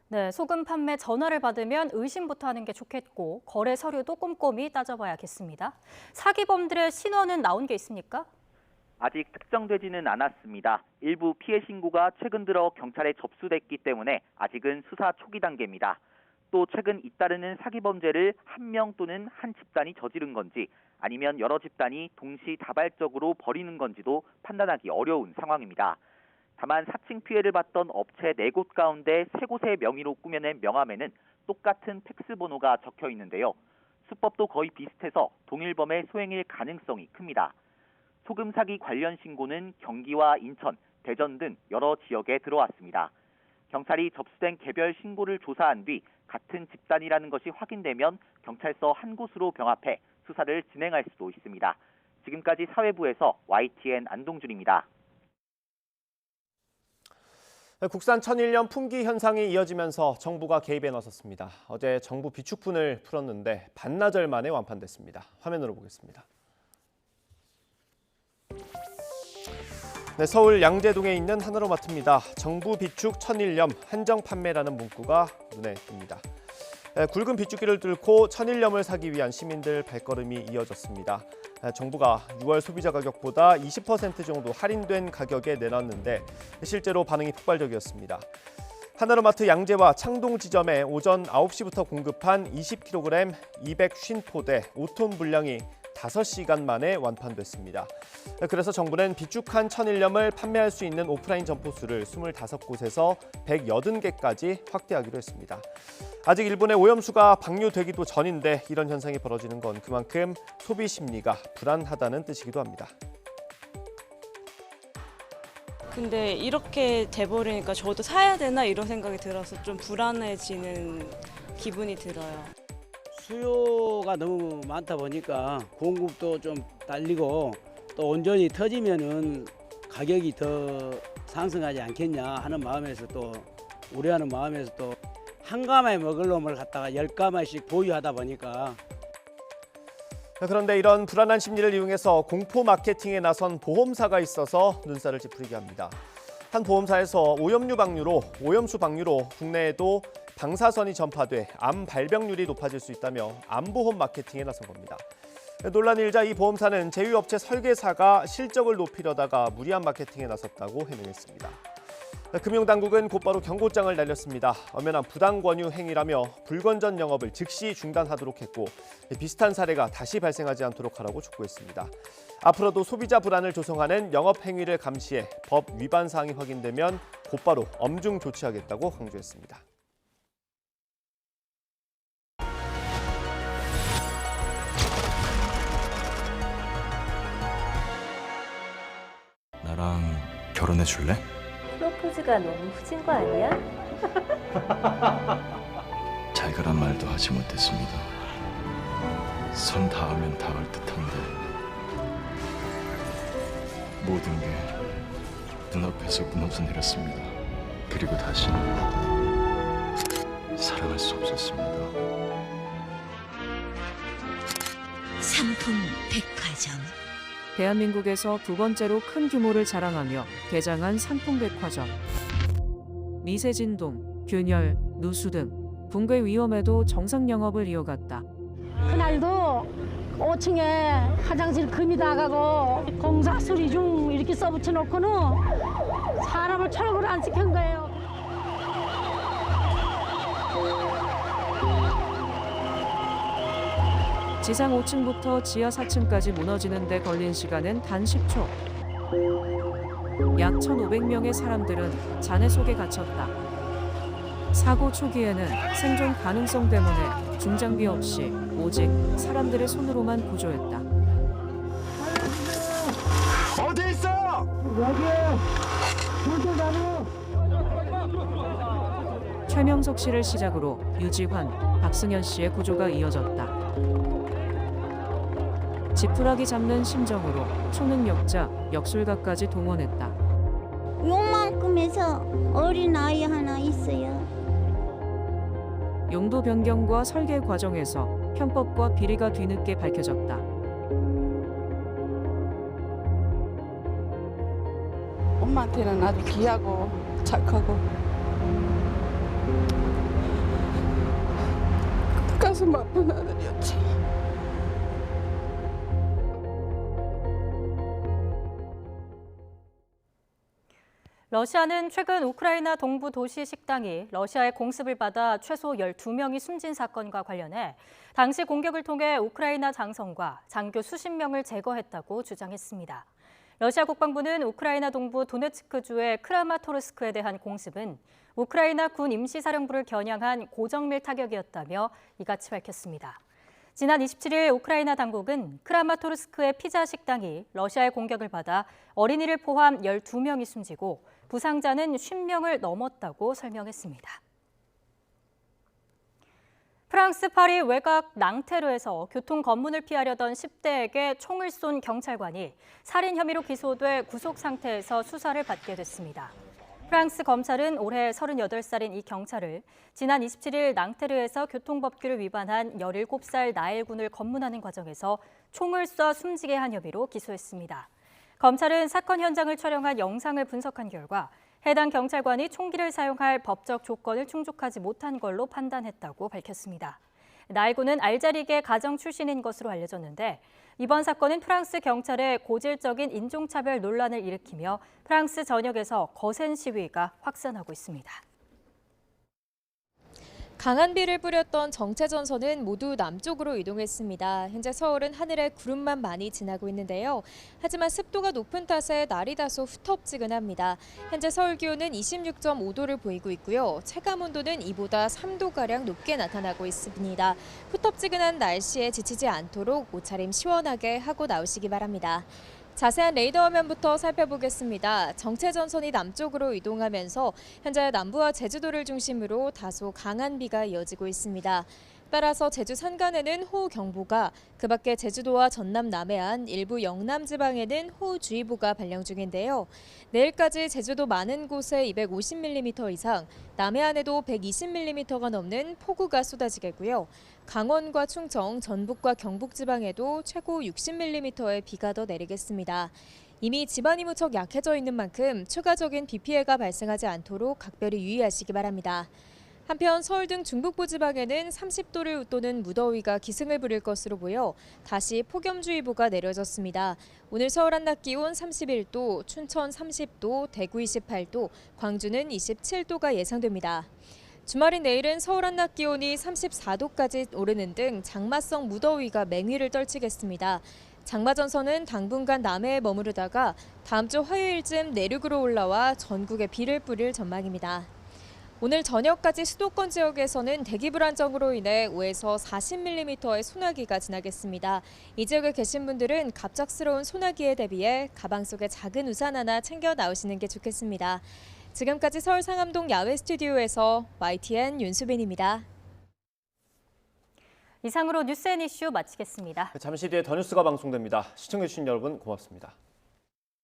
네, 소금 판매 전화를 받으면 의심부터 하는 게 좋겠고 거래 서류도 꼼꼼히 따져봐야겠습니다. 사기범들의 신원은 나온 게 있습니까? 아직 특정되지는 않았습니다. 일부 피해 신고가 최근 들어 경찰에 접수됐기 때문에 아직은 수사 초기 단계입니다. 또 최근 잇따르는 사기범죄를 한 명 또는 한 집단이 저지른 건지 아니면 여러 집단이 동시다발적으로 벌이는 건지도 판단하기 어려운 상황입니다. 다만 사칭 피해를 받던 업체 4곳 가운데 3곳의 명의로 꾸며낸 명함에는 똑같은 팩스 번호가 적혀 있는데요. 수법도 거의 비슷해서 동일범의 소행일 가능성이 큽니다. 소금 사기 관련 신고는 경기와 인천, 대전 등 여러 지역에 들어왔습니다. 경찰이 접수된 개별 신고를 조사한 뒤 같은 집단이라는 것이 확인되면 경찰서 한 곳으로 병합해 수사를 진행할 수도 있습니다. 지금까지 사회부에서 YTN 안동준입니다. 국산 천일염 품귀 현상이 이어지면서 정부가 개입에 나섰습니다. 어제 정부 비축분을 풀었는데 반나절 만에 완판됐습니다. 화면으로 보겠습니다. 네, 서울 양재동에 있는 하나로마트입니다. 정부 비축 천일염 한정 판매라는 문구가 눈에 띕니다. 굵은 빗줄기를 뚫고 천일염을 사기 위한 시민들 발걸음이 이어졌습니다. 정부가 6월 소비자 가격보다 20% 정도 할인된 가격에 내놨는데 실제로 반응이 폭발적이었습니다. 하나로마트 양재와 창동 지점에 오전 9시부터 공급한 20kg 250포대 5톤 분량이 5시간 만에 완판됐습니다. 그래서 정부는 비축한 천일염을 판매할 수 있는 오프라인 점포수를 25곳에서 180개까지 확대하기로 했습니다. 아직 일본의 오염수가 방류되기도 전인데 이런 현상이 벌어지는 건 그만큼 소비 심리가 불안하다는 뜻이기도 합니다. 근데 이렇게 돼버리니까 저도 사야 되나 이런 생각이 들어서 좀 불안해지는 기분이 들어요. 수요가 너무 많다 보니까 공급도 좀 딸리고 또 온전히 터지면은 가격이 더 상승하지 않겠냐 하는 마음에서 또 우려하는 마음에서 또 한 가마에 먹을 놈을 갖다가 10가마씩 보유하다 보니까. 그런데 이런 불안한 심리를 이용해서 공포 마케팅에 나선 보험사가 있어서 눈살을 찌푸리게 합니다. 한 보험사에서 오염수 방류로 국내에도 방사선이 전파돼 암 발병률이 높아질 수 있다며 암보험 마케팅에 나선 겁니다. 논란이 일자 이 보험사는 제휴업체 설계사가 실적을 높이려다가 무리한 마케팅에 나섰다고 해명했습니다. 금융당국은 곧바로 경고장을 날렸습니다. 엄연한 부당 권유 행위라며 불건전 영업을 즉시 중단하도록 했고 비슷한 사례가 다시 발생하지 않도록 하라고 촉구했습니다. 앞으로도 소비자 불안을 조성하는 영업 행위를 감시해 법 위반 사항이 확인되면 곧바로 엄중 조치하겠다고 강조했습니다. 나랑 결혼해 줄래? 프로포즈가 너무 후진 거 아니야? 잘 가란 말도 하지 못했습니다. 선 닿으면 닿을 듯한데 모든 게 눈앞에서 무너져 내렸습니다. 그리고 다시 사랑할 수 없었습니다. 상품 백화점. 대한민국에서 두 번째로 큰 규모를 자랑하며 개장한 상품백화점. 미세진동, 균열, 누수 등 붕괴 위험에도 정상 영업을 이어갔다. 그날도 5층에 화장실 금이 나가고 공사 수리 중 이렇게 써붙여 놓고는 사람을 철거를 안 시킨 거예요. 지상 5층부터 지하 4층까지 무너지는 데 걸린 시간은 단 10초. 약 1,500명의 사람들은 잔해 속에 갇혔다. 사고 초기에는 생존 가능성 때문에 중장비 없이 오직 사람들의 손으로만 구조했다. 어디 있어? 여기. 최명석 씨를 시작으로 유지환, 박승현 씨의 구조가 이어졌다. 지푸라기 잡는 심정으로 초능력자, 역술가까지 동원했다. 요만큼 해서 어린 아이 하나 있어요. 용도 변경과 설계 과정에서 편법과 비리가 뒤늦게 밝혀졌다. 엄마한테는 아주 귀하고 착하고 가슴 아픈 아들이었지. 러시아는 최근 우크라이나 동부 도시 식당이 러시아의 공습을 받아 최소 12명이 숨진 사건과 관련해 당시 공격을 통해 우크라이나 장성과 장교 수십 명을 제거했다고 주장했습니다. 러시아 국방부는 우크라이나 동부 도네츠크주의 크라마토르스크에 대한 공습은 우크라이나 군 임시사령부를 겨냥한 고정밀 타격이었다며 이같이 밝혔습니다. 지난 27일 우크라이나 당국은 크라마토르스크의 피자 식당이 러시아의 공격을 받아 어린이를 포함 12명이 숨지고 부상자는 50명을 넘었다고 설명했습니다. 프랑스 파리 외곽 낭테르에서 교통 검문을 피하려던 10대에게 총을 쏜 경찰관이 살인 혐의로 기소돼 구속 상태에서 수사를 받게 됐습니다. 프랑스 검찰은 올해 38살인 이 경찰을 지난 27일 낭테르에서 교통법규를 위반한 17살 나엘군을 검문하는 과정에서 총을 쏴 숨지게 한 혐의로 기소했습니다. 검찰은 사건 현장을 촬영한 영상을 분석한 결과 해당 경찰관이 총기를 사용할 법적 조건을 충족하지 못한 걸로 판단했다고 밝혔습니다. 나엘군은 알제리계 가정 출신인 것으로 알려졌는데 이번 사건은 프랑스 경찰의 고질적인 인종차별 논란을 일으키며 프랑스 전역에서 거센 시위가 확산하고 있습니다. 강한 비를 뿌렸던 정체전선은 모두 남쪽으로 이동했습니다. 현재 서울은 하늘에 구름만 많이 지나고 있는데요. 하지만 습도가 높은 탓에 날이 다소 후텁지근합니다. 현재 서울 기온은 26.5도를 보이고 있고요. 체감온도는 이보다 3도가량 높게 나타나고 있습니다. 후텁지근한 날씨에 지치지 않도록 옷차림 시원하게 하고 나오시기 바랍니다. 자세한 레이더 화면부터 살펴보겠습니다. 정체전선이 남쪽으로 이동하면서 현재 남부와 제주도를 중심으로 다소 강한 비가 이어지고 있습니다. 따라서 제주 산간에는 호우경보가, 그 밖에 제주도와 전남 남해안, 일부 영남 지방에는 호우주의보가 발령 중인데요. 내일까지 제주도 많은 곳에 250mm 이상, 남해안에도 120mm가 넘는 폭우가 쏟아지겠고요. 강원과 충청, 전북과 경북 지방에도 최고 60mm의 비가 더 내리겠습니다. 이미 지반이 무척 약해져 있는 만큼 추가적인 비 피해가 발생하지 않도록 각별히 유의하시기 바랍니다. 한편 서울 등 중북부 지방에는 30도를 웃도는 무더위가 기승을 부릴 것으로 보여 다시 폭염주의보가 내려졌습니다. 오늘 서울 한낮 기온 31도, 춘천 30도, 대구 28도, 광주는 27도가 예상됩니다. 주말인 내일은 서울 한낮 기온이 34도까지 오르는 등 장마성 무더위가 맹위를 떨치겠습니다. 장마 전선은 당분간 남해에 머무르다가 다음 주 화요일쯤 내륙으로 올라와 전국에 비를 뿌릴 전망입니다. 오늘 저녁까지 수도권 지역에서는 대기 불안정으로 인해 5에서 40mm의 소나기가 지나겠습니다. 이 지역에 계신 분들은 갑작스러운 소나기에 대비해 가방 속에 작은 우산 하나 챙겨 나오시는 게 좋겠습니다. 지금까지 서울 상암동 야외 스튜디오에서 YTN 윤수빈입니다. 이상으로 뉴스 앤 이슈 마치겠습니다. 잠시 뒤에 더 뉴스가 방송됩니다. 시청해주신 여러분 고맙습니다.